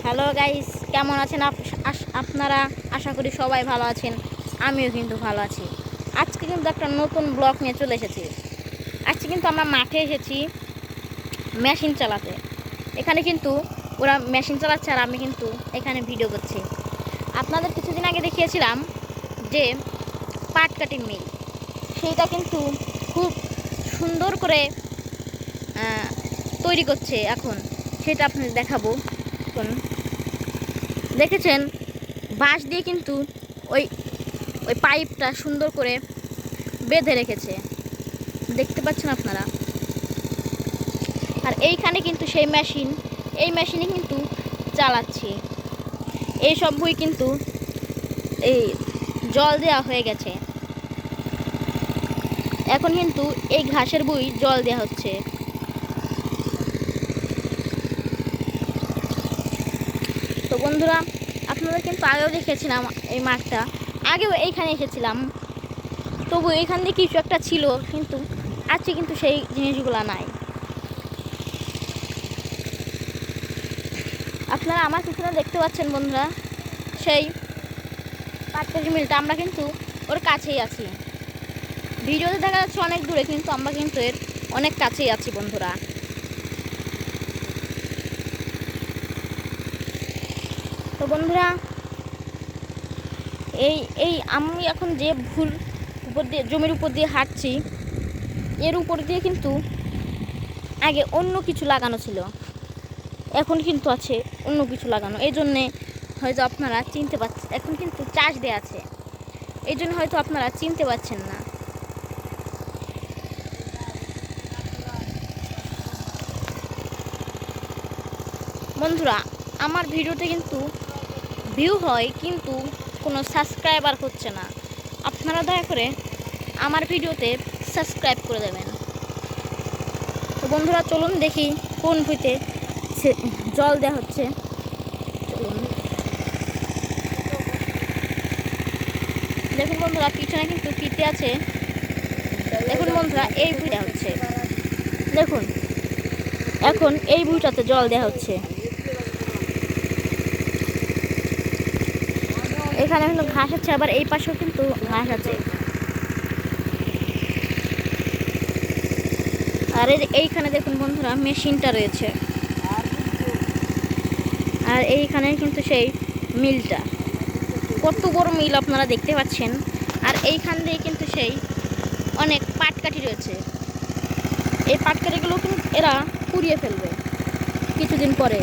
Hello guys, কেমন আছেন আপনারা? আশা করি সবাই ভালো আছেন। আমিও কিন্তু ভালো আছি। আজকে কিন্তু একটা নতুন ব্লগ নিয়ে চলে এসেছি। আজকে কিন্তু আমরা মাঠে এসেছি মেশিন চালাতে। এখানে কিন্তু ওরা মেশিন চালাচ্ছে আর আমি কিন্তু এখানে ভিডিও করছি। আপনাদের কিছুদিন আগে দেখিয়েছিলাম যে পাট কাটিং মিল, সেইটা কিন্তু খুব সুন্দর করে তৈরি করছে এখন, সেটা আপনাদের দেখাবো। এখন দেখেছেন বাঁশ দিয়ে কিন্তু ওই ওই পাইপটা সুন্দর করে বেঁধে রেখেছে, দেখতে পাচ্ছেন আপনারা। আর এইখানে কিন্তু সেই মেশিন, এই মেশিনে কিন্তু চালাচ্ছি। এই সব বই কিন্তু এই জল দেওয়া হয়ে গেছে। এখন কিন্তু এই ঘাসের বই জল দেওয়া হচ্ছে। তো বন্ধুরা, আপনাদের কিন্তু আগেও দেখেছিলাম এই মাঠটা, আগেও এইখানে এসেছিলাম, তবু এইখান দিয়ে কিছু একটা ছিল, কিন্তু আজকে কিন্তু সেই জিনিসগুলো নাই। আপনারা আমার পিছনে দেখতে পাচ্ছেন বন্ধুরা, সেই পাট কাটিং মিলটা। আমরা কিন্তু ওর কাছেই আছি। ভিডিওতে দেখা যাচ্ছে অনেক দূরে, কিন্তু আমরা কিন্তু এর অনেক কাছেই আছি বন্ধুরা। তো বন্ধুরা, আমি এখন যে ভুল উপর দিয়ে, জমির উপর দিয়ে হাঁটছি, এর উপর দিয়ে কিন্তু আগে অন্য কিছু লাগানো ছিল, এখন কিন্তু আছে অন্য কিছু লাগানো। এই জন্যে হয়তো আপনারা চিনতে পারছেন, এখন কিন্তু চাষ দেওয়া আছে, এই জন্য হয়তো আপনারা চিনতে পারছেন না। বন্ধুরা, আমার ভিডিওতে কিন্তু ভিউ হয়, কিন্তু কোনো সাবস্ক্রাইবার হচ্ছে না। আপনারা দয়া করে আমার ভিডিওতে সাবস্ক্রাইব করে দেবেন। তো বন্ধুরা, চলুন দেখি কোন ভুঁইতে জল দেওয়া হচ্ছে। চলুন দেখুন বন্ধুরা, পিছনে কিন্তু ফিতে আছে। দেখুন বন্ধুরা, এই ভুঁইটা হচ্ছে, দেখুন এখন এই ভুঁইটাতে জল দেওয়া হচ্ছে। এখানে কিন্তু ঘাস আছে, আবার এই পাশেও কিন্তু ঘাস আছে। আর এইখানে দেখুন বন্ধুরা, মেশিনটা রয়েছে। আর এইখানে কিন্তু সেই মিলটা, কত বড় মিল আপনারা দেখতে পাচ্ছেন। আর এইখান দিয়ে কিন্তু সেই অনেক পাটকাঠি রয়েছে। এই পাটকাঠিগুলো কিন্তু এরা পুড়িয়ে ফেলবে কিছুদিন পরে।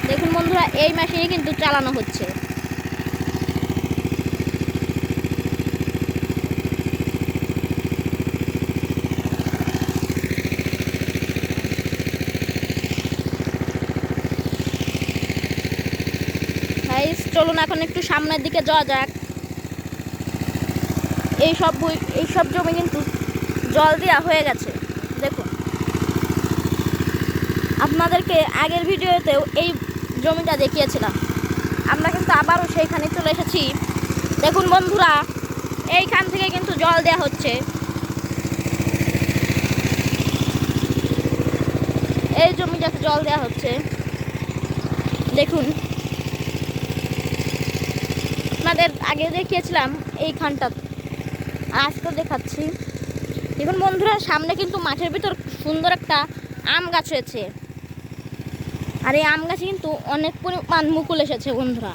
দেখুন বন্ধুরা, এই মেশিনে কিন্তু চালানো হচ্ছে। চলুন এখন একটু সামনের দিকে যাওয়া যাক। এই সব জমি কিন্তু জল দেওয়া হয়ে গেছে। দেখুন, আপনাদেরকে আগের ভিডিওতেও এই জমিটা দেখিয়েছিলাম। আমরা কিন্তু আবারও সেইখানে চলে এসেছি। দেখুন বন্ধুরা, এইখান থেকে কিন্তু জল দেওয়া হচ্ছে। এই জমিটাতে জল দেওয়া হচ্ছে। দেখুন, আপনাদের আগে দেখিয়েছিলাম এইখানটা, আজকে দেখাচ্ছি। দেখুন বন্ধুরা, সামনে কিন্তু মাঠের ভিতর সুন্দর একটা আম গাছ হয়েছে। আর এই আম গাছে কিন্তু অনেক পরিমাণ মুকুল এসেছে বন্ধুরা।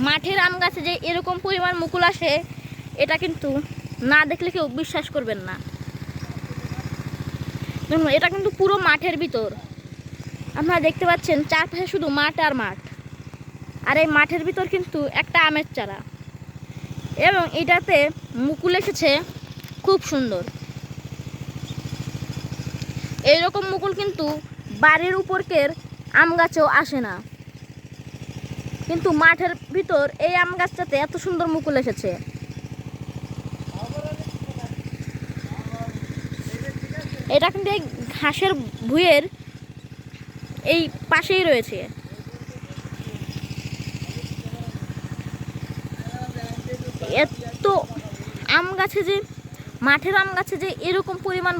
মাঠের আম গাছে যে এরকম পরিমাণ মুকুল আসে, এটা কিন্তু না দেখলে কেউ বিশ্বাস করবেন না। দেখুন, এটা কিন্তু পুরো মাঠের ভিতর, আপনারা দেখতে পাচ্ছেন চারপাশে শুধু মাঠ আর মাঠ। আর এই মাঠের ভিতর কিন্তু একটা আমের চারা, এবং এটাতে মুকুল এসেছে খুব সুন্দর। এইরকম মুকুল কিন্তু বাড়ির উপরকের আম গাছেও আসে না, কিন্তু মাঠের ভিতর এই আম গাছটাতে এত সুন্দর মুকুল এসেছে। এটা কিন্তু এই ঘাসের ভুঁইয়ের এই পাশেই রয়েছে। এত আম গাছে যে, মাঠের আম গাছে যে এরকম পরিমাণ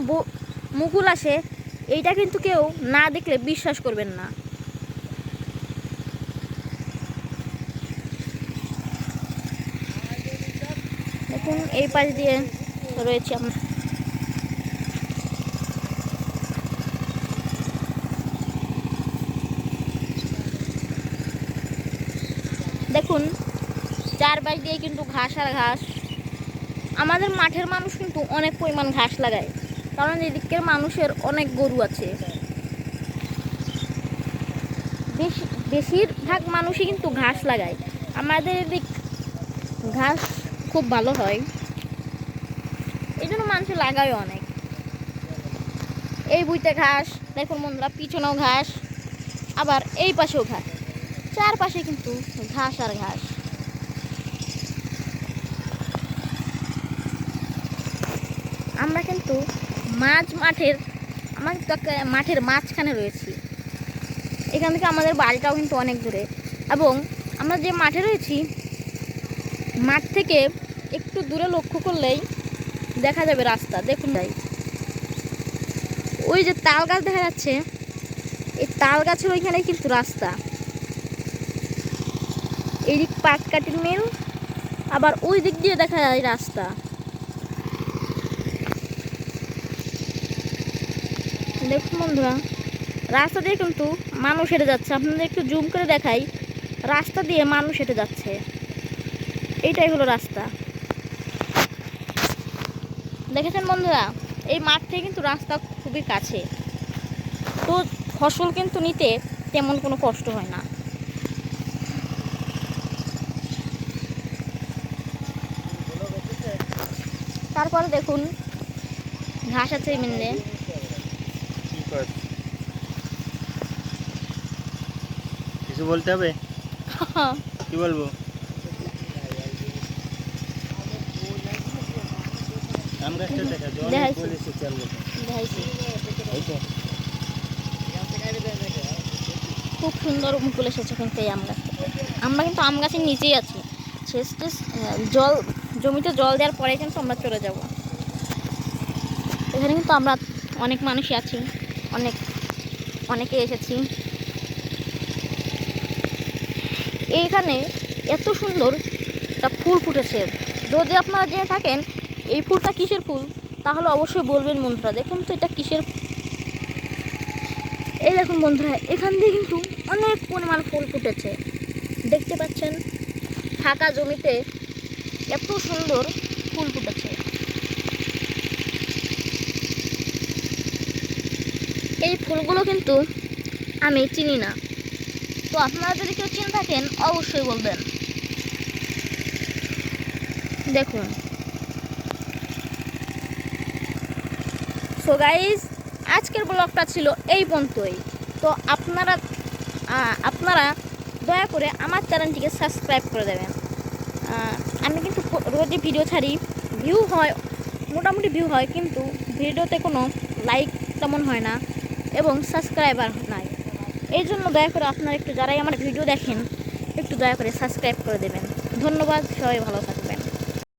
মুকুল আসে, এইটা কিন্তু কেউ না দেখলে বিশ্বাস করবেন না। দেখুন এই পাশ দিয়ে রয়েছে আমরা। দেখুন চারপাশ দিয়ে কিন্তু ঘাস আর ঘাস। আমাদের মাঠের মানুষ কিন্তু অনেক পরিমাণ ঘাস লাগায়, কারণ এদিকের মানুষের অনেক গরু আছে। বেশিরভাগ মানুষই কিন্তু ঘাস লাগায়। আমাদের এদিক ঘাস খুব ভালো হয়, এই জন্য মানুষ লাগায় অনেক। এই বুইতে ঘাস, দেখুন বন্ধুরা পিছনেও ঘাস, আবার এই পাশেও ঘাস, চারপাশে কিন্তু ঘাস আর ঘাস। আমরা কিন্তু মাঠের মাঝখানে রয়েছি। এখান থেকে আমাদের বাড়িটাও কিন্তু অনেক দূরে, এবং আমরা যে মাঠে রয়েছি মাঠ থেকে একটু দূরে লক্ষ্য করলেই দেখা যাবে রাস্তা। দেখুন ভাই, ওই যে তাল গাছ দেখা যাচ্ছে, এই তাল গাছের ওইখানে কিন্তু রাস্তা। এইদিক পাটকাঠির মিল, আবার ওই দিক দিয়ে দেখা যায় রাস্তা। দেখুন বন্ধুরা, রাস্তা দিয়ে কিন্তু মানুষ হেঁটে যাচ্ছে। আপনাদের একটু জুম করে দেখাই, রাস্তা দিয়ে মানুষ হেঁটে যাচ্ছে। এইটাই হলো রাস্তা। দেখেছেন বন্ধুরা, এই মাঠ থেকে কিন্তু রাস্তা খুবই কাছে, তো ফসল কিন্তু নিতে তেমন কোনো কষ্ট হয় না। তারপরে দেখুন ঘাস আছে মিলে। কিছু বলতে হবে? কি বলবো? আম গাছটা দেখা খুব সুন্দর মুকুল এসেছে কিন্তু এই আম গাছ। আমরা কিন্তু আম গাছের নিচেই আছি। শেষ জল জমিতে জল দেওয়ার পরে কিন্তু আমরা চলে যাব। এখানে কিন্তু আমরা অনেক মানুষই আছি, অনেকে এসেছি। এইখানে এত সুন্দর একটা ফুল ফুটেছে। যদি আপনারা জেনে থাকেন এই ফুলটা কিসের ফুল, তাহলে অবশ্যই বলবেন বন্ধুরা। দেখুন তো এটা কিসের। এই দেখুন বন্ধুরা, এখান দিয়ে কিন্তু অনেক পরিমাণ ফুল ফুটেছে। দেখতে পাচ্ছেন ফাঁকা জমিতে এত সুন্দর ফুল ফুটেছে। এই ফুলগুলো কিন্তু আমি চিনি না, তো আপনারা যদি কেউ চিনে থাকেন অবশ্যই বলবেন। দেখুন, সো গাইজ, আজকের ব্লগটা ছিল এই পর্যন্তই। তো আপনারা দয়া করে আমার চ্যানেলটিকে সাবস্ক্রাইব করে দেবেন। আমি কিন্তু রোজই ভিডিও ছাড়ি, ভিউ হয়, মোটামুটি ভিউ হয়, কিন্তু ভিডিওতে কোনো লাইক তেমন হয় না এবং সাবস্ক্রাইবার নাই। এই জন্য দয়া করে আপনারা একটু, যারাই আমার ভিডিও দেখেন, একটু দয়া করে সাবস্ক্রাইব করে দেবেন। ধন্যবাদ, সবাই ভালো থাকবেন।